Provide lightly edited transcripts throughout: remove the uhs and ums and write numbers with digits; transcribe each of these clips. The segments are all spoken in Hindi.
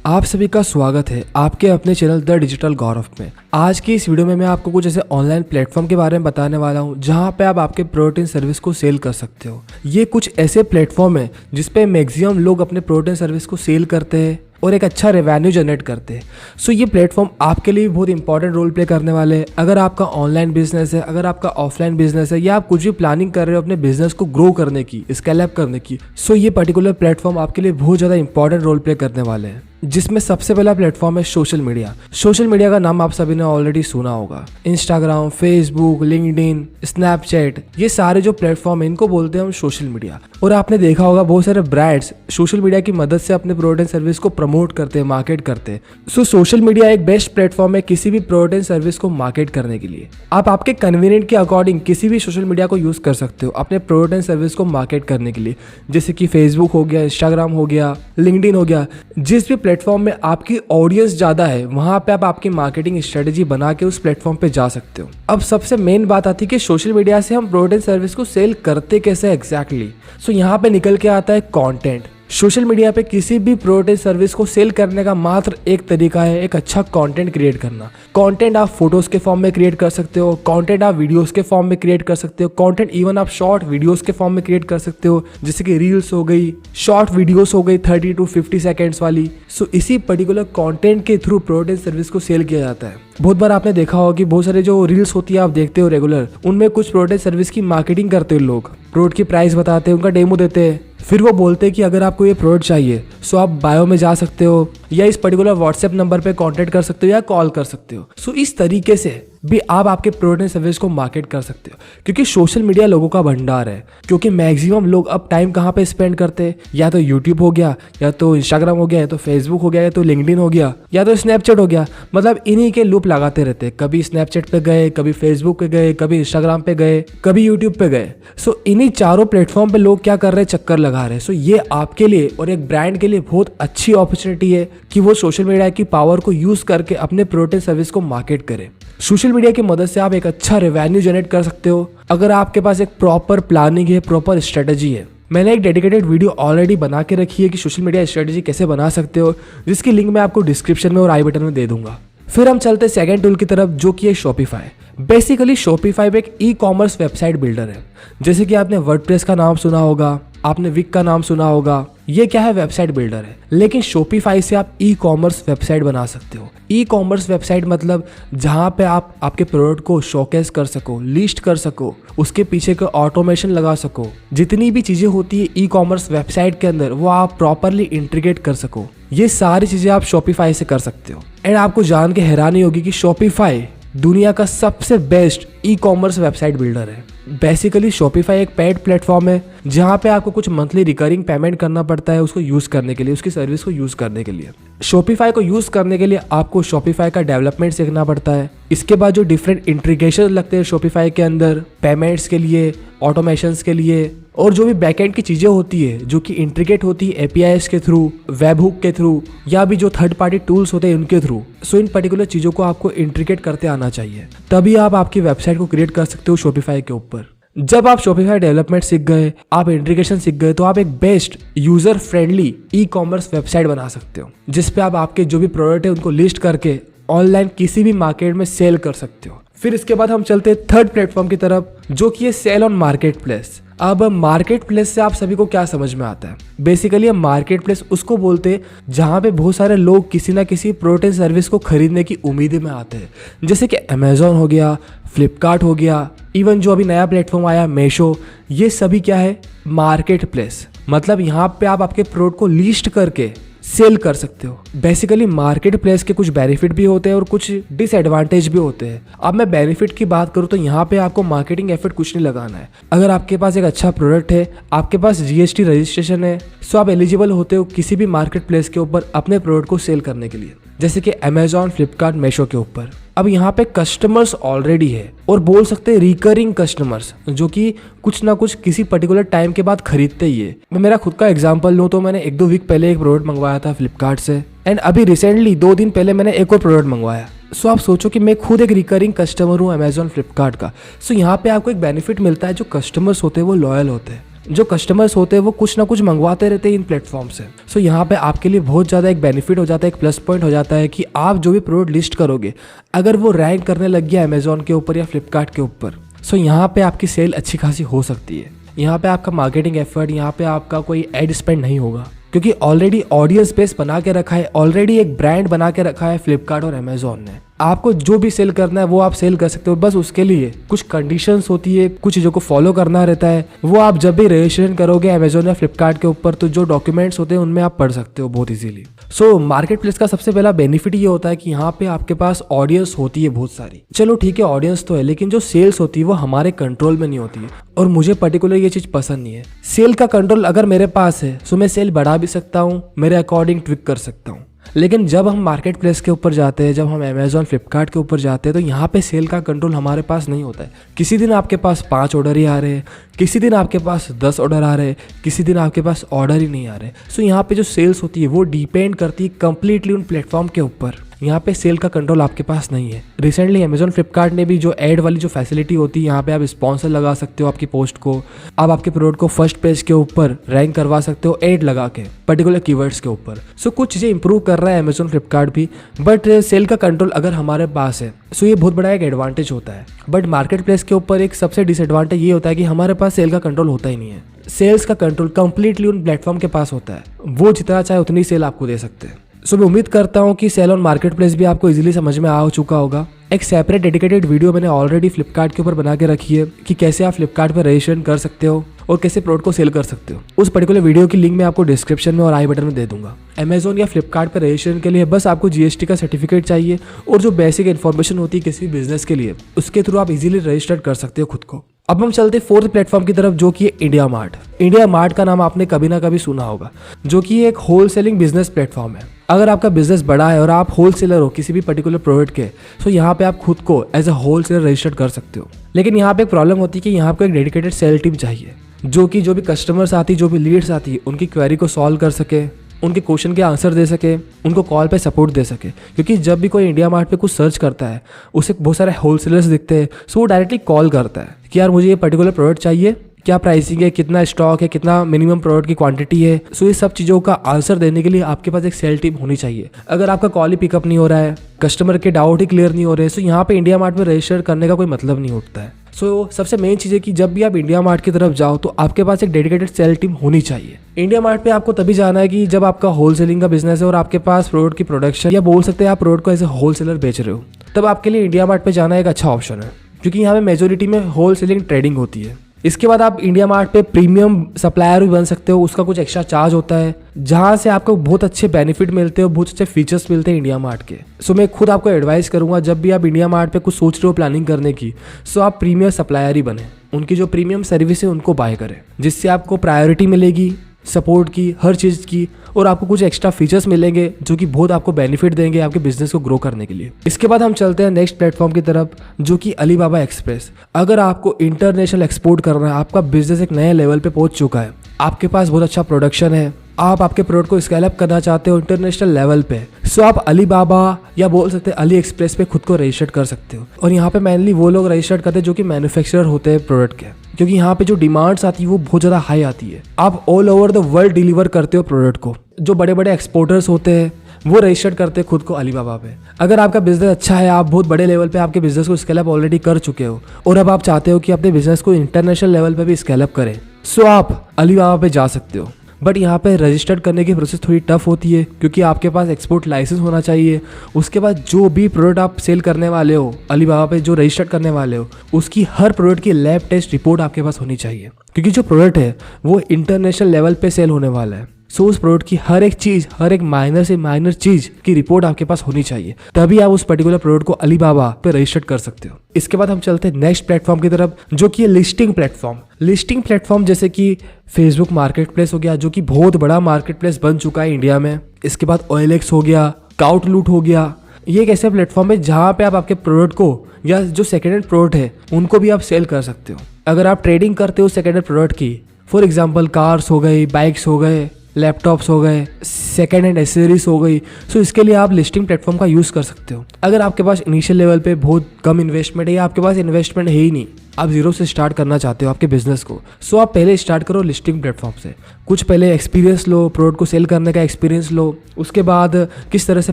आप सभी का स्वागत है आपके अपने चैनल द डिजिटल गौरव में। आज की इस वीडियो में मैं आपको कुछ ऐसे ऑनलाइन प्लेटफॉर्म के बारे में बताने वाला हूं जहां पे आप आपके प्रोडक्ट सर्विस को सेल कर सकते हो। ये कुछ ऐसे प्लेटफॉर्म है जिसपे मैक्सिमम लोग अपने प्रोडक्ट सर्विस को सेल करते हैं और एक अच्छा रेवेन्यू जनरेट करते हैं। सो ये प्लेटफॉर्म आपके लिए बहुत इंपॉर्टेंट रोल प्ले करने वाले हैं। अगर आपका ऑनलाइन बिजनेस है, अगर आपका ऑफलाइन बिजनेस है, या आप कुछ भी प्लानिंग कर रहे हो अपने बिजनेस को ग्रो करने की, स्केल अप करने की, सो ये पर्टिकुलर प्लेटफॉर्म आपके लिए बहुत ज़्यादा इंपॉर्टेंट रोल प्ले करने वाले हैं। जिसमें सबसे पहला प्लेटफॉर्म है सोशल मीडिया। सोशल मीडिया का नाम आप सभी ने ऑलरेडी सुना होगा। इंस्टाग्राम, फेसबुक, लिंक्डइन, स्नैपचैट, ये सारे जो प्लेटफॉर्म है इनको बोलते हैं हम सोशल मीडिया। और आपने देखा होगा बहुत सारे ब्रांड्स सोशल मीडिया की मदद से अपने प्रोडक्ट एंड सर्विस को प्रमोट करते हैं, मार्केट करते हैं। सो सोशल मीडिया एक बेस्ट प्लेटफॉर्म है किसी भी प्रोडक्ट एंड सर्विस को मार्केट करने के लिए। आप आपके कन्वीनियंट के अकॉर्डिंग किसी भी सोशल मीडिया को यूज कर सकते हो अपने प्रोडक्ट एंड सर्विस को मार्केट करने के लिए, जैसे कि फेसबुक हो गया, इंस्टाग्राम हो गया, लिंक्डइन हो गया। जिस भी प्लेटफॉर्म में आपकी ऑडियंस ज्यादा है वहां पे आप आपकी मार्केटिंग स्ट्रेटेजी बना के उस प्लेटफॉर्म पे जा सकते हो। अब सबसे मेन बात आती है कि सोशल मीडिया से हम प्रोडक्ट एंड सर्विस को सेल करते कैसे एग्जैक्टली। सो यहाँ पे निकल के आता है कंटेंट। सोशल मीडिया पे किसी भी प्रोडक्ट एंड सर्विस को सेल करने का मात्र एक तरीका है, एक अच्छा कंटेंट क्रिएट करना। कंटेंट आप फोटोज के फॉर्म में क्रिएट कर सकते हो, कंटेंट आप वीडियोस के फॉर्म में क्रिएट कर सकते हो, कंटेंट इवन आप शॉर्ट वीडियोस के फॉर्म में क्रिएट कर सकते हो, जैसे कि रील्स हो गई, शॉर्ट वीडियोस हो गई 30 to 50 सेकेंड्स वाली। सो इसी पर्टिकुलर कंटेंट के थ्रू प्रोडक्ट एंड सर्विस को सेल किया जाता है। बहुत बार आपने देखा होगा कि बहुत सारे जो रील्स होती है आप देखते हो रेगुलर, उनमें कुछ प्रोडक्ट सर्विस की मार्केटिंग करते हैं लोग, प्रोडक्ट की प्राइस बताते हैं, उनका डेमो देते हैं, फिर वो बोलते हैं कि अगर आपको ये प्रोडक्ट चाहिए सो आप बायो में जा सकते हो या इस पर्टिकुलर व्हाट्सएप नंबर पे कांटेक्ट कर सकते हो या कॉल कर सकते हो। सो इस तरीके से भी आप आपके प्रोडक्ट एंड सर्विस को मार्केट कर सकते हो, क्योंकि सोशल मीडिया लोगों का भंडार है। क्योंकि मैक्सिमम लोग अब टाइम कहाँ पे स्पेंड करते हैं, या तो यूट्यूब हो गया, या तो इंस्टाग्राम हो गया, या तो फेसबुक हो गया, या तो लिंक्डइन हो गया, या तो स्नैपचैट हो गया। मतलब इन्हीं के लूप लगाते रहते हैं। कभी स्नैपचैट पे गए, कभी फेसबुक पे गए, कभी इंस्टाग्राम पे गए, कभी यूट्यूब पे गए। सो इन्हीं चारों प्लेटफॉर्म पे लोग क्या कर रहे हैं, चक्कर लगा रहे हैं। सो ये आपके लिए और एक ब्रांड के लिए बहुत अच्छी अपॉर्चुनिटी है कि वो सोशल मीडिया की पावर को यूज करके अपने प्रोडक्ट एंड सर्विस को मार्केट करें। सोशल मीडिया की मदद से आप एक अच्छा रेवेन्यू जनरेट कर सकते हो अगर आपके पास एक प्रॉपर प्लानिंग है, प्रॉपर स्ट्रेटजी है। मैंने एक डेडिकेटेड वीडियो ऑलरेडी बना के रखी है कि सोशल मीडिया स्ट्रेटजी कैसे बना सकते हो, जिसकी लिंक मैं आपको डिस्क्रिप्शन में और आई बटन में दे दूंगा। फिर हम चलते हैं सेकंड टूल की तरफ, जो कि है शॉपिफाई। बेसिकली शॉपिफाई एक ई कॉमर्स वेबसाइट बिल्डर है। जैसे कि आपने वर्डप्रेस का नाम सुना होगा, आपने विक का नाम सुना होगा। ये क्या है, वेबसाइट बिल्डर है। लेकिन शॉपिफाई से आप ई कॉमर्स वेबसाइट बना सकते हो। ई कॉमर्स वेबसाइट मतलब जहाँ पे आप आपके प्रोडक्ट को शोकेस कर सको, लिस्ट कर सको, उसके पीछे का ऑटोमेशन लगा सको। जितनी भी चीजें होती है ई कॉमर्स वेबसाइट के अंदर वो आप प्रॉपरली इंटीग्रेट कर सको। ये सारी चीजें आप शॉपिफाई से कर सकते हो। एंड आपको जान के हैरानी होगी कि शॉपिफाई दुनिया का सबसे best e commerce website builder है। बेसिकली शॉपिफाई एक पेड प्लेटफॉर्म है जहाँ पे आपको कुछ मंथली रिकरिंग पेमेंट करना पड़ता है उसको यूज करने के लिए, उसकी सर्विस को यूज करने के लिए। शॉपिफाई को यूज करने के लिए आपको शॉपिफाई का डेवलपमेंट सीखना पड़ता है। इसके बाद जो डिफरेंट इंटीग्रेशन लगते हैं शॉपिफाई के अंदर, पेमेंट्स के लिए, ऑटोमेशंस के लिए, और जो भी बैकएंड की चीजें होती है जो कि इंटीग्रेट होती है एपीआईएस के थ्रू, वेबहुक के थ्रू, या भी जो थर्ड पार्टी टूल्स होते हैं उनके थ्रू। सो इन पर्टिकुलर चीजों को आपको इंटीग्रेट करते आना चाहिए, तभी आप आपकी वेबसाइट को क्रिएट कर सकते हो शॉपिफाई के ऊपर। जब आप शॉपिफाई डेवलपमेंट सीख गए, आप इंटीग्रेशन सीख गए, तो आप एक best user friendly e commerce website बना सकते हो, जिसपे आप आपके जो भी प्रोडक्ट है उनको लिस्ट करके ऑनलाइन किसी भी मार्केट में सेल कर सकते हो। फिर इसके बाद हम चलते हैं थर्ड प्लेटफॉर्म की तरफ, जो कि है सेल ऑन मार्केट प्लेस। अब मार्केट प्लेस से आप सभी को क्या समझ में आता है? बेसिकली मार्केट प्लेस उसको बोलते हैं जहाँ पे बहुत सारे लोग किसी ना किसी प्रोडक्ट सर्विस को खरीदने की उम्मीद में आते हैं, जैसे कि अमेजोन हो गया, फ्लिपकार्ट हो गया, इवन जो अभी नया प्लेटफॉर्म आया मीशो। ये सभी क्या है, मार्केट प्लेस। मतलब यहाँ पे आप आपके प्रोडक्ट को लिस्ट करके सेल कर सकते हो। बेसिकली मार्केट प्लेस के कुछ बेनिफिट भी होते हैं और कुछ डिसएडवांटेज भी होते हैं। अब मैं बेनिफिट की बात करूँ तो यहाँ पे आपको मार्केटिंग एफर्ट कुछ नहीं लगाना है। अगर आपके पास एक अच्छा प्रोडक्ट है, आपके पास जीएसटी रजिस्ट्रेशन है, सो आप एलिजिबल होते हो किसी भी मार्केट प्लेस के ऊपर अपने प्रोडक्ट को सेल करने के लिए, जैसे कि अमेजॉन, फ्लिपकार्ट, मीशो के ऊपर। अब यहाँ पे कस्टमर्स ऑलरेडी है और बोल सकते हैं रिकरिंग कस्टमर्स, जो कि कुछ ना कुछ किसी पर्टिकुलर टाइम के बाद खरीदते ही है। मैं मेरा खुद का एग्जांपल लूँ तो मैंने 1-2 वीक पहले एक प्रोडक्ट मंगवाया था फ्लिपकार्ट से, एंड अभी रिसेंटली 2 दिन पहले मैंने एक और प्रोडक्ट मंगवाया। सो आप सोचो कि मैं खुद एक रिकरिंग कस्टमर हूँ अमेजॉन, फ्लिपकार्ट का। सो यहाँ पे आपको एक बेनिफिट मिलता है, जो कस्टमर्स होते हैं वो लॉयल होते हैं। जो कस्टमर्स होते हैं वो कुछ ना कुछ मंगवाते रहते हैं इन प्लेटफॉर्म से। सो यहाँ पे आपके लिए बहुत ज़्यादा एक बेनिफिट हो जाता है, एक प्लस पॉइंट हो जाता है कि आप जो भी प्रोडक्ट लिस्ट करोगे अगर वो रैंक करने लग गया अमेजोन के ऊपर या फ्लिपकार्ट के ऊपर, सो यहाँ पे आपकी सेल अच्छी खासी हो सकती है। यहाँ पे आपका मार्केटिंग एफर्ट, यहाँ पे आपका कोई एड स्पेंड नहीं होगा, क्योंकि ऑलरेडी ऑडियंस बेस बना के रखा है, ऑलरेडी एक ब्रांड बना के रखा है फ्लिपकार्ट और अमेजोन ने। आपको जो भी सेल करना है वो आप सेल कर सकते हो, बस उसके लिए कुछ कंडीशंस होती है, कुछ चीज़ों को फॉलो करना रहता है। वो आप जब भी रजिस्ट्रेशन करोगे अमेजोन या फ्लिपकार्ट के ऊपर तो जो डॉक्यूमेंट्स होते हैं उनमें आप पढ़ सकते हो बहुत इजीली। सो मार्केट प्लेस का सबसे पहला बेनिफिट ये होता है कि यहाँ पे आपके पास ऑडियंस होती है बहुत सारी। चलो ठीक है, ऑडियंस तो है, लेकिन जो सेल्स होती है वो हमारे कंट्रोल में नहीं होती है, और मुझे पर्टिकुलर ये चीज़ पसंद नहीं है। सेल का कंट्रोल अगर मेरे पास है सो मैं सेल बढ़ा भी सकता हूँ, मेरे अकॉर्डिंग ट्विक कर सकता हूँ। लेकिन जब हम मार्केट प्लेस के ऊपर जाते हैं, जब हम अमेजोन फ्लिपकार्ट के ऊपर जाते हैं, तो यहाँ पे सेल का कंट्रोल हमारे पास नहीं होता है। किसी दिन आपके पास 5 ऑर्डर ही आ रहे हैं, किसी दिन आपके पास 10 ऑर्डर आ रहे हैं, किसी दिन आपके पास ऑर्डर ही नहीं आ रहे। सो यहाँ पे जो सेल्स होती है वो डिपेंड करती है कंप्लीटली उन प्लेटफॉर्म के ऊपर। यहाँ पे सेल का कंट्रोल आपके पास नहीं है। रिसेंटली अमेजोन फ्लिपकार्ट ने भी जो ऐड वाली जो फैसिलिटी होती है, यहाँ पे आप स्पॉन्सर लगा सकते हो आपकी पोस्ट को, आप आपके प्रोडक्ट को फर्स्ट पेज के ऊपर रैंक करवा सकते हो ऐड लगा के पर्टिकुलर कीवर्ड्स के ऊपर। सो कुछ चीज़ें इंप्रूव कर रहा है अमेजोन फ्लिपकार्ट भी, बट सेल का कंट्रोल अगर हमारे पास है सो ये बहुत बड़ा एक एडवांटेज होता है। बट मार्केट प्लेस के ऊपर एक सबसे डिसएडवांटेज ये होता है कि हमारे पास सेल का कंट्रोल होता ही नहीं है। सेल्स का कंट्रोल कंप्लीटली उन प्लेटफॉर्म के पास होता है, वो जितना चाहे उतनी सेल आपको दे सकते हैं। सो मैं उम्मीद करता हूँ कि सेल ऑन मार्केट प्लेस भी आपको इजीली समझ में आ चुका होगा। एक सेपरेट डेडिकेटेड वीडियो मैंने ऑलरेडी फ्लिपकार्ट के ऊपर बना के रखी है कि कैसे आप फ्लिपकार्ट पर रजिस्ट्रेशन कर सकते हो और कैसे प्रोडक्ट को सेल कर सकते हो। उस पर्टिकुलर वीडियो की लिंक मैं आपको डिस्क्रिप्शन में और आई बटन में दे दूंगा। अमेजोन या फ्लिपकार्ट पर रजिस्ट्रेशन के लिए बस आपको जीएसटी का सर्टिफिकेट चाहिए और जो बेसिक इन्फॉर्मेशन होती है किसी भी बिजनेस के लिए, उसके थ्रू आप इजीली रजिस्टर कर सकते हो खुद को। अब हम चलते हैं 4th प्लेटफॉर्म की तरफ, जो कि है इंडिया मार्ट। इंडिया मार्ट का नाम आपने कभी ना कभी सुना होगा, जो कि एक होल सेलिंग बिजनेस प्लेटफॉर्म है। अगर आपका बिजनेस बड़ा है और आप होल सेलर हो किसी भी पर्टिकुलर प्रोडक्ट के, तो यहाँ पे आप खुद को as a wholesaler register कर सकते हो। लेकिन यहाँ पे एक प्रॉब्लम होती है कि यहाँ पे एक डेडिकेटेड सेल टीम चाहिए, जो भी कस्टमर्स आती, जो भी लीड्स आती, उनकी क्वेरी को सॉल्व कर सके, उनके क्वेश्चन के आंसर दे सके, उनको कॉल पे सपोर्ट दे सके। क्योंकि जब भी कोई इंडिया मार्ट पे कुछ सर्च करता है, उसे बहुत सारे होलसेलर्स दिखते हैं, सो वो डायरेक्टली कॉल करता है कि यार मुझे ये पर्टिकुलर प्रोडक्ट चाहिए, क्या प्राइसिंग है, कितना स्टॉक है, कितना मिनिमम प्रोडक्ट की क्वांटिटी है। सो ये सब चीज़ों का आंसर देने के लिए आपके पास एक सेल टीम होनी चाहिए। अगर आपका कॉल ही पिकअप नहीं हो रहा है, कस्टमर के डाउट ही क्लियर नहीं हो रहे, सो यहाँ पे इंडिया मार्ट में रजिस्टर करने का कोई मतलब नहीं उठता है। सो सबसे मेन चीज़ है कि जब भी आप इंडिया मार्ट की तरफ जाओ तो आपके पास एक डेडिकेटेड सेल टीम होनी चाहिए। इंडिया मार्ट पे आपको तभी जाना है कि जब आपका होलसेलिंग का बिजनेस है और आपके पास प्रोडक्ट की प्रोडक्शन, या बोल सकते हैं आप प्रोडक्ट को एज ए होलसेलर बेच रहे हो, तब आपके लिए इंडिया मार्ट पे जाना एक अच्छा ऑप्शन है, क्योंकि यहाँ पे मेजोरिटी में होलसेलिंग ट्रेडिंग होती है। इसके बाद आप इंडिया मार्ट पे प्रीमियम सप्लायर भी बन सकते हो, उसका कुछ एक्स्ट्रा चार्ज होता है, जहाँ से आपको बहुत अच्छे बेनिफिट मिलते हैं, बहुत अच्छे फीचर्स मिलते हैं इंडिया मार्ट के। सो मैं खुद आपको एडवाइस करूंगा, जब भी आप इंडिया मार्ट पे कुछ सोच रहे हो प्लानिंग करने की, सो आप प्रीमियम सप्लायर ही बने, उनकी जो प्रीमियम सर्विस है उनको बाय करें, जिससे आपको प्रायोरिटी मिलेगी सपोर्ट की, हर चीज़ की, और आपको कुछ एक्स्ट्रा फीचर्स मिलेंगे जो कि बहुत आपको बेनिफिट देंगे आपके बिजनेस को ग्रो करने के लिए। इसके बाद हम चलते हैं नेक्स्ट प्लेटफॉर्म की तरफ, जो कि अलीबाबा एक्सप्रेस। अगर आपको इंटरनेशनल एक्सपोर्ट करना है, आपका बिजनेस एक नए लेवल पे पहुंच चुका है, आपके पास बहुत अच्छा प्रोडक्शन है, आप आपके प्रोडक्ट को स्केल अप करना चाहते हो इंटरनेशनल लेवल पे, सो आप अलीबाबा या बोल सकते हैं अली एक्सप्रेस पे खुद को रजिस्टर कर सकते हो। और यहाँ पे मेनली वो लोग रजिस्टर करते हैं जो कि मैन्युफैक्चरर होते हैं प्रोडक्ट के, क्योंकि यहाँ पे जो डिमांड्स आती है वो बहुत ज़्यादा हाई आती है। आप all over the world deliver करते हो प्रोडक्ट को। जो बड़े बड़े एक्सपोर्टर्स होते हैं वो रजिस्टर करते हैं खुद को अलीबाबा पे। अगर आपका बिजनेस अच्छा है, आप बहुत बड़े लेवल पे आपके बिजनेस को स्केल अप ऑलरेडी कर चुके हो और अब आप चाहते हो कि अपने बिजनेस को इंटरनेशनल लेवल पे भी स्केल अप करें, सो आप अलीबाबा पे जा सकते हो। बट यहाँ पे रजिस्टर करने की प्रोसेस थोड़ी टफ होती है, क्योंकि आपके पास एक्सपोर्ट लाइसेंस होना चाहिए। उसके बाद जो भी प्रोडक्ट आप सेल करने वाले हो अलीबाबा पे, जो रजिस्टर करने वाले हो, उसकी हर प्रोडक्ट की लैब टेस्ट रिपोर्ट आपके पास होनी चाहिए, क्योंकि जो प्रोडक्ट है वो इंटरनेशनल लेवल पे सेल होने वाला है। सो उस प्रोडक्ट की हर एक चीज़, हर एक माइनर से माइनर चीज़ की रिपोर्ट आपके पास होनी चाहिए, तभी आप उस पर्टिकुलर प्रोडक्ट को अलीबाबा पे रजिस्टर कर सकते हो। इसके बाद हम चलते हैं नेक्स्ट प्लेटफॉर्म की तरफ, जो कि है लिस्टिंग प्लेटफॉर्म। लिस्टिंग प्लेटफॉर्म जैसे कि फेसबुक मार्केट प्लेस हो गया, जो कि बहुत बड़ा मार्केट प्लेस बन चुका है इंडिया में। इसके बाद OLX हो गया, काउटलूट हो गया। ये एक ऐसे प्लेटफॉर्म है जहाँ पे आप आपके प्रोडक्ट को या जो सेकेंड हैंड प्रोडक्ट है उनको भी आप सेल कर सकते हो। अगर आप ट्रेडिंग करते हो सेकेंड हैंड प्रोडक्ट की, फॉर एग्जाम्पल कार्स हो गई, बाइक्स हो गए, लैपटॉप्स हो गए, सेकेंड हैंड एसेसरीज हो गई। सो इसके लिए आप लिस्टिंग प्लेटफॉर्म का यूज़ कर सकते हो। अगर आपके पास इनिशियल लेवल पे बहुत कम इन्वेस्टमेंट है या आपके पास इन्वेस्टमेंट है ही नहीं, आप जीरो से स्टार्ट करना चाहते हो आपके बिजनेस को, सो आप पहले स्टार्ट करो लिस्टिंग प्लेटफॉर्म से। कुछ पहले एक्सपीरियंस लो, प्रोडक्ट को सेल करने का एक्सपीरियंस लो, उसके बाद किस तरह से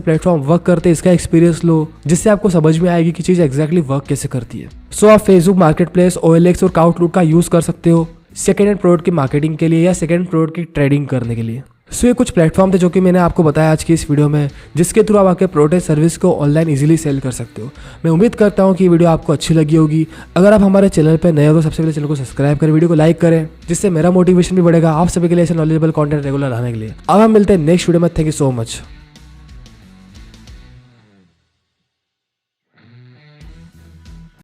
प्लेटफॉर्म वर्क करते हैं इसका एक्सपीरियंस लो, जिससे आपको समझ में आएगी कि चीज़ एक्जैक्टली वर्क कैसे करती है। सो आप फेसबुक मार्केट प्लेस, OLX और काउटलूट का यूज़ कर सकते हो सेकेंड हैंड प्रोडक्ट की मार्केटिंग के लिए या सेकेंड हैंड प्रोडक्ट की ट्रेडिंग करने के लिए। सो ये कुछ प्लेटफॉर्म थे जो कि मैंने आपको बताया आज की इस वीडियो में, जिसके थ्रू आप आपके प्रोडक्ट सर्विस को ऑनलाइन इजीली सेल कर सकते हो। मैं उम्मीद करता हूँ कि ये वीडियो आपको अच्छी लगी होगी। अगर आप हमारे चैनल पर नए हो तो सबसे पहले चैनल को सब्सक्राइब करें, वीडियो को लाइक करें, जिससे मेरा मोटिवेशन भी बढ़ेगा आप सभी के लिए ऐसे नॉलेजेबल कंटेंट रेगुलर आने के लिए। अब हम मिलते हैं नेक्स्ट वीडियो में। Thank you so much.